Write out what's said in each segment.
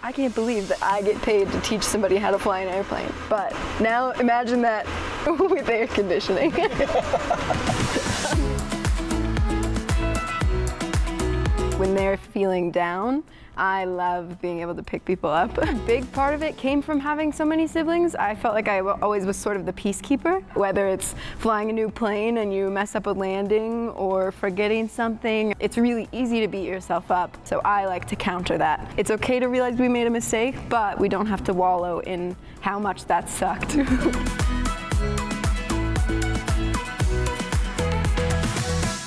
I can't believe that I get paid to teach somebody how to fly an airplane. But now imagine that with air conditioning. When they're feeling down, I love being able to pick people up. A big part of it came from having so many siblings. I felt like I always was sort of the peacekeeper, whether it's flying a new plane and you mess up a landing or forgetting something. It's really easy to beat yourself up, so I like to counter that. It's okay to realize we made a mistake, but we don't have to wallow in how much that sucked.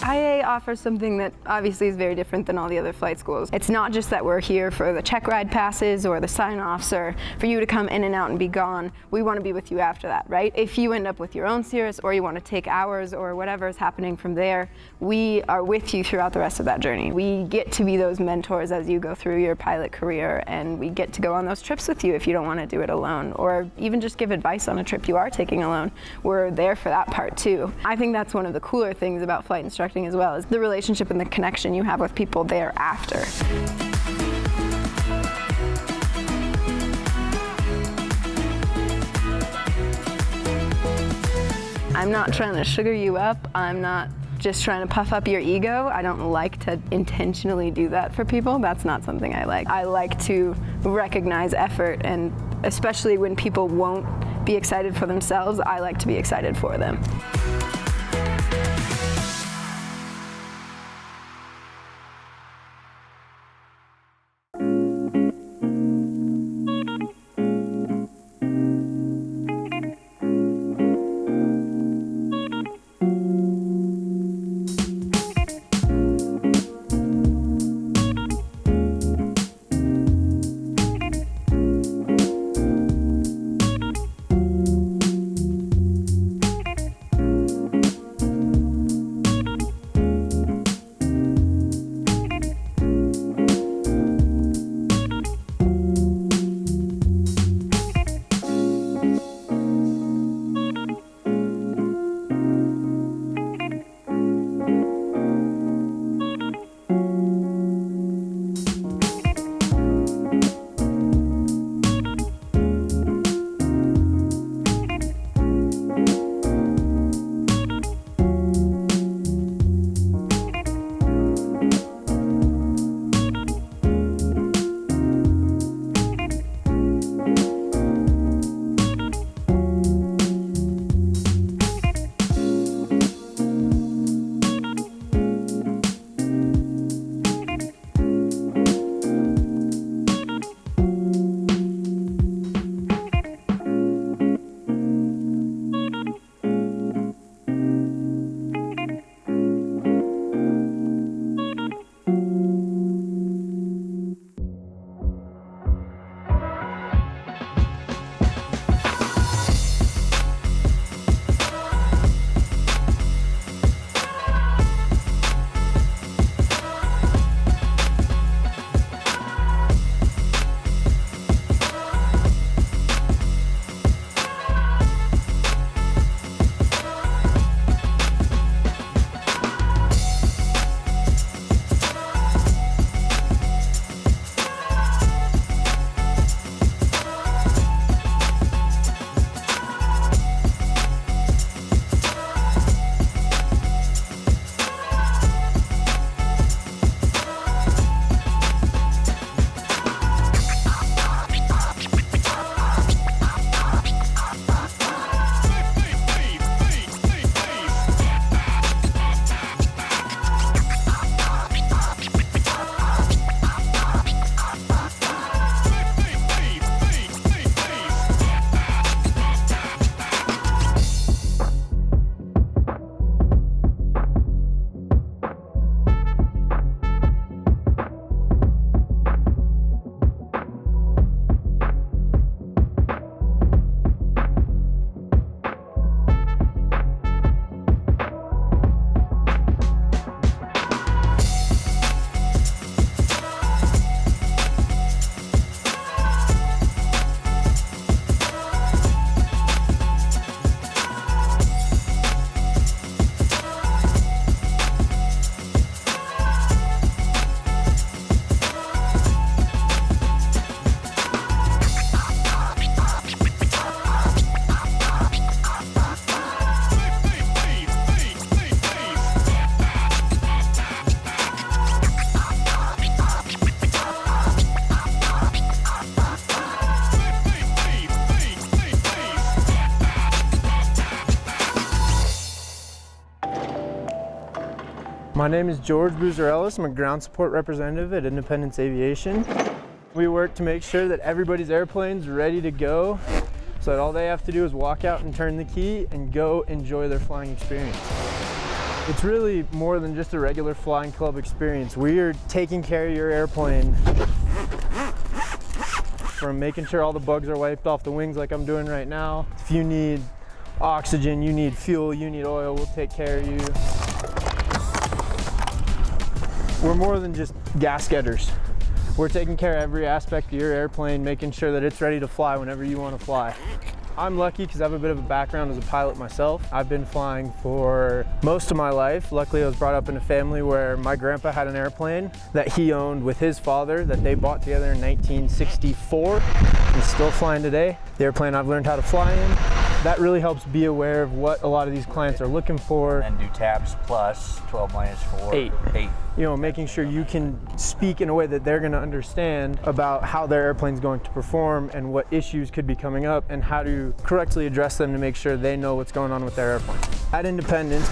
IA offers something that obviously is very different than all the other flight schools. It's not just that we're here for the check ride passes or the sign-offs or for you to come in and out and be gone. We want to be with you after that, right? If you end up with your own Cirrus or you want to take ours or whatever is happening from there, we are with you throughout the rest of that journey. We get to be those mentors as you go through your pilot career, and we get to go on those trips with you if you don't want to do it alone, or even just give advice on a trip you are taking alone. We're there for that part too. I think that's one of the cooler things about flight instructing as well, is the relationship and the connection you have with people thereafter. I'm not trying to sugar you up. I'm not just trying to puff up your ego. I don't like to intentionally do that for people. That's not something I like. I like to recognize effort, and especially when people won't be excited for themselves, I like to be excited for them. My name is George Buzarellis. I'm a ground support representative at Independence Aviation. We work to make sure that everybody's airplane's ready to go, so that all they have to do is walk out and turn the key and go enjoy their flying experience. It's really more than just a regular flying club experience. We are taking care of your airplane, from making sure all the bugs are wiped off the wings like I'm doing right now. If you need oxygen, you need fuel, you need oil, we'll take care of you. We're more than just gas getters. We're taking care of every aspect of your airplane, making sure that it's ready to fly whenever you want to fly. I'm lucky because I have a bit of a background as a pilot myself. I've been flying for most of my life. Luckily, I was brought up in a family where my grandpa had an airplane that he owned with his father that they bought together in 1964. He's still flying today. The airplane I've learned how to fly in. That really helps be aware of what a lot of these clients are looking for. And do tabs plus 12 minus 4. 8. You know, making sure you can speak in a way that they're going to understand about how their airplane's going to perform and what issues could be coming up and how to correctly address them to make sure they know what's going on with their airplane. At Independence,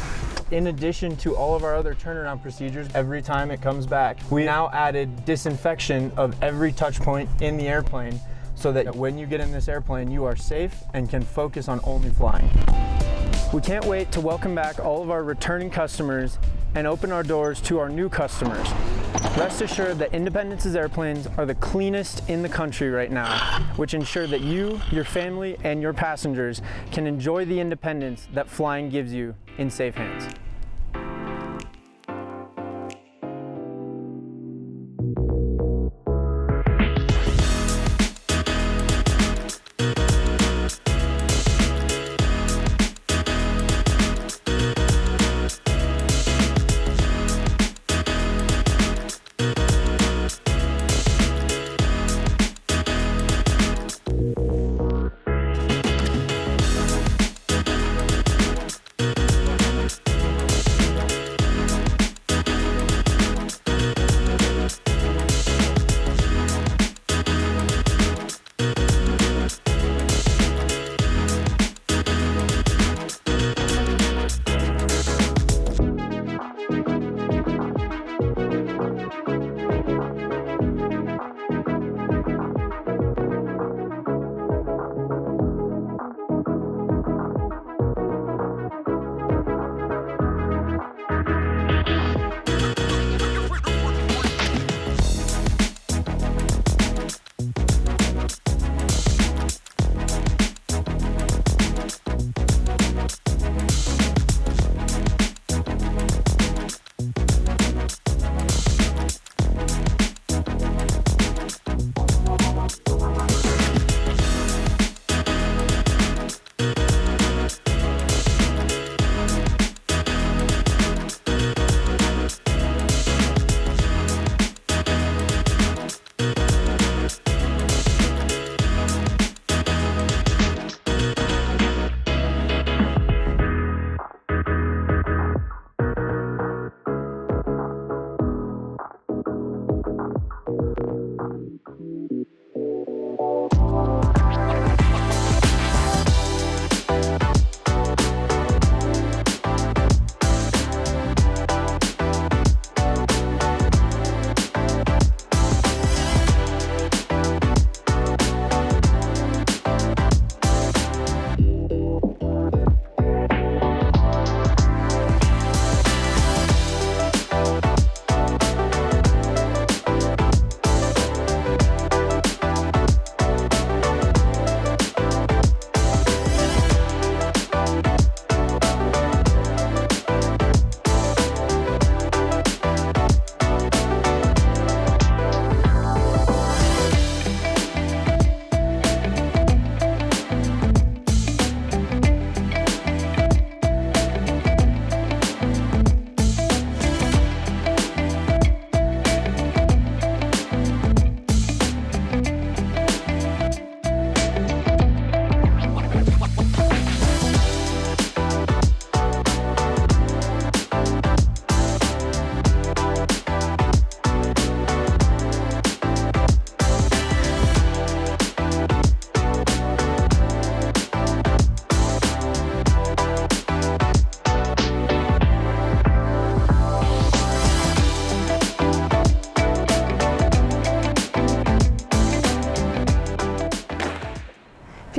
in addition to all of our other turnaround procedures, every time it comes back, we now added disinfection of every touch point in the airplane so that when you get in this airplane, you are safe and can focus on only flying. We can't wait to welcome back all of our returning customers and open our doors to our new customers. Rest assured that Independence's airplanes are the cleanest in the country right now, which ensure that you, your family, and your passengers can enjoy the independence that flying gives you in safe hands.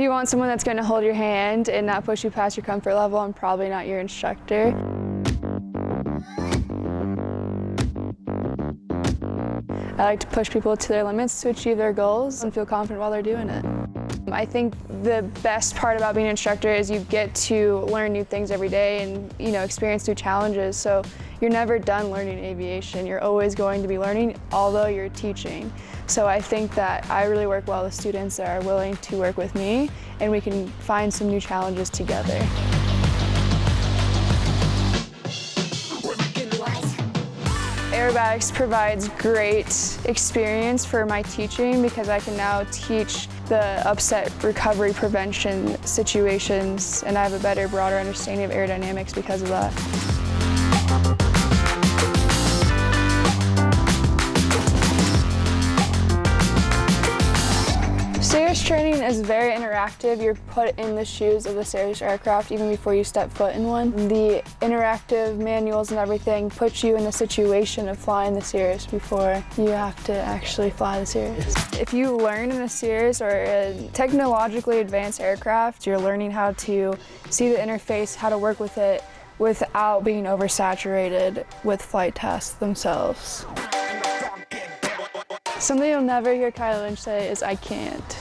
you want someone that's going to hold your hand and not push you past your comfort level, I'm probably not your instructor. I like to push people to their limits to achieve their goals and feel confident while they're doing it. I think the best part about being an instructor is you get to learn new things every day and experience new challenges. So you're never done learning aviation. You're always going to be learning, although you're teaching. So I think that I really work well with students that are willing to work with me, and we can find some new challenges together. Aerobatics provides great experience for my teaching because I can now teach the upset recovery prevention situations, and I have a better, broader understanding of aerodynamics because of that. Cirrus training is very interactive. You're put in the shoes of the Cirrus aircraft even before you step foot in one. The interactive manuals and everything put you in the situation of flying the Cirrus before you have to actually fly the Cirrus. If you learn in a Cirrus or a technologically advanced aircraft, you're learning how to see the interface, how to work with it without being oversaturated with flight tests themselves. Something you'll never hear Kyle Lynch say is, "I can't."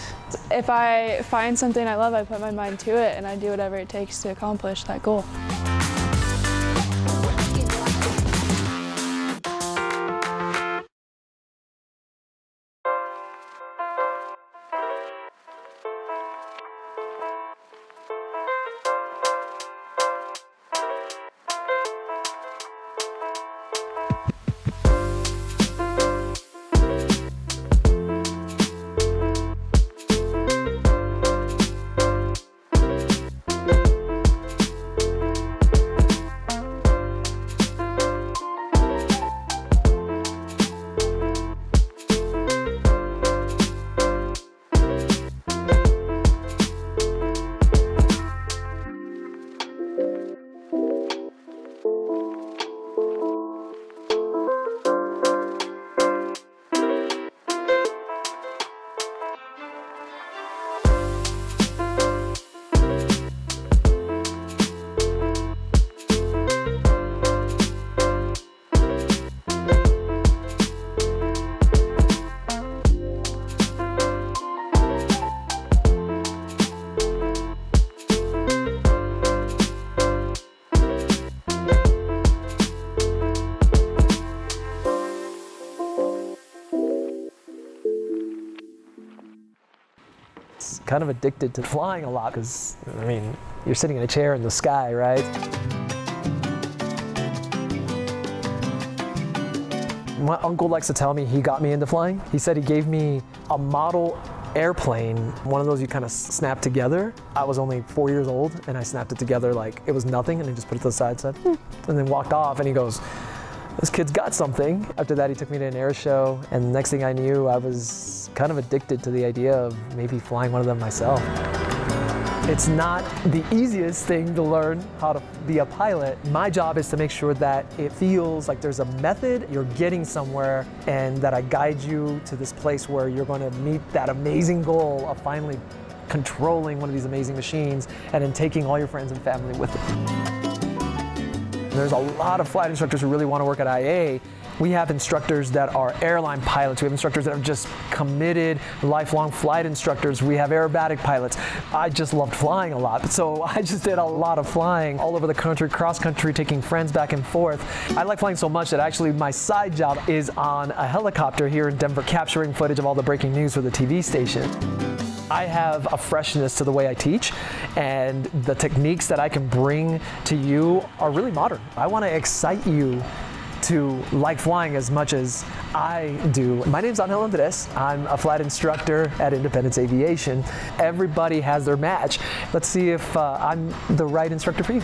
If I find something I love, I put my mind to it and I do whatever it takes to accomplish that goal. Kind of addicted to flying a lot because, I mean, you're sitting in a chair in the sky, right? My uncle likes to tell me he got me into flying. He said he gave me a model airplane, one of those you kind of snap together. I was only 4 years old and I snapped it together like it was nothing, and he just put it to the side, said, and then walked off, and he goes, "This kid's got something." After that, he took me to an air show, and the next thing I knew, I was kind of addicted to the idea of maybe flying one of them myself. It's not the easiest thing to learn how to be a pilot. My job is to make sure that it feels like there's a method, you're getting somewhere, and that I guide you to this place where you're going to meet that amazing goal of finally controlling one of these amazing machines and then taking all your friends and family with it. There's a lot of flight instructors who really want to work at IA. We have instructors that are airline pilots. We have instructors that are just committed, lifelong flight instructors. We have aerobatic pilots. I just loved flying a lot, so I just did a lot of flying all over the country, cross country, taking friends back and forth. I like flying so much that actually my side job is on a helicopter here in Denver, capturing footage of all the breaking news for the TV station. I have a freshness to the way I teach, and the techniques that I can bring to you are really modern. I want to excite you to like flying as much as I do. My name's Angel Andres. I'm a flight instructor at Independence Aviation. Everybody has their match. Let's see if I'm the right instructor for you.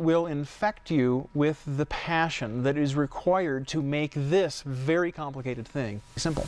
will infect you with the passion that is required to make this very complicated thing simple.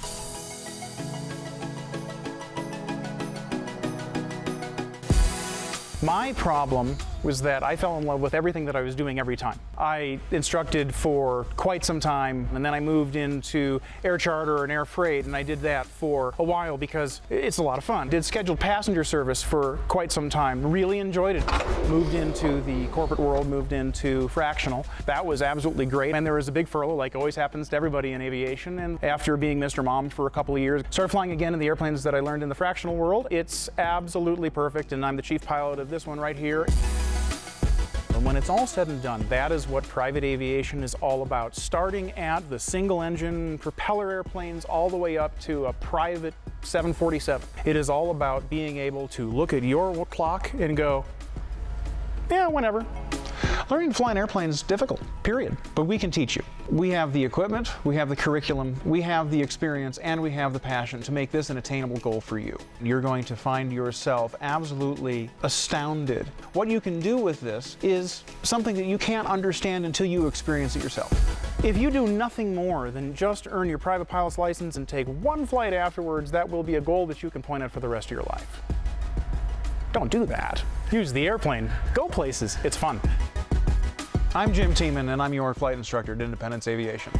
My problem was that I fell in love with everything that I was doing every time. I instructed for quite some time, and then I moved into air charter and air freight, and I did that for a while because it's a lot of fun. Did scheduled passenger service for quite some time, really enjoyed it. Moved into the corporate world, moved into fractional. That was absolutely great, and there was a big furlough like always happens to everybody in aviation, and after being Mr. Mom for a couple of years, started flying again in the airplanes that I learned in the fractional world. It's absolutely perfect, and I'm the chief pilot of this one right here. And when it's all said and done, that is what private aviation is all about. Starting at the single engine propeller airplanes all the way up to a private 747. It is all about being able to look at your clock and go, yeah, whenever. Learning to fly an airplane is difficult, period, but we can teach you. We have the equipment, we have the curriculum, we have the experience, and we have the passion to make this an attainable goal for you. You're going to find yourself absolutely astounded. What you can do with this is something that you can't understand until you experience it yourself. If you do nothing more than just earn your private pilot's license and take one flight afterwards, that will be a goal that you can point at for the rest of your life. Don't do that. Use the airplane. Go places. It's fun. I'm Jim Tiemann, and I'm your flight instructor at Independence Aviation.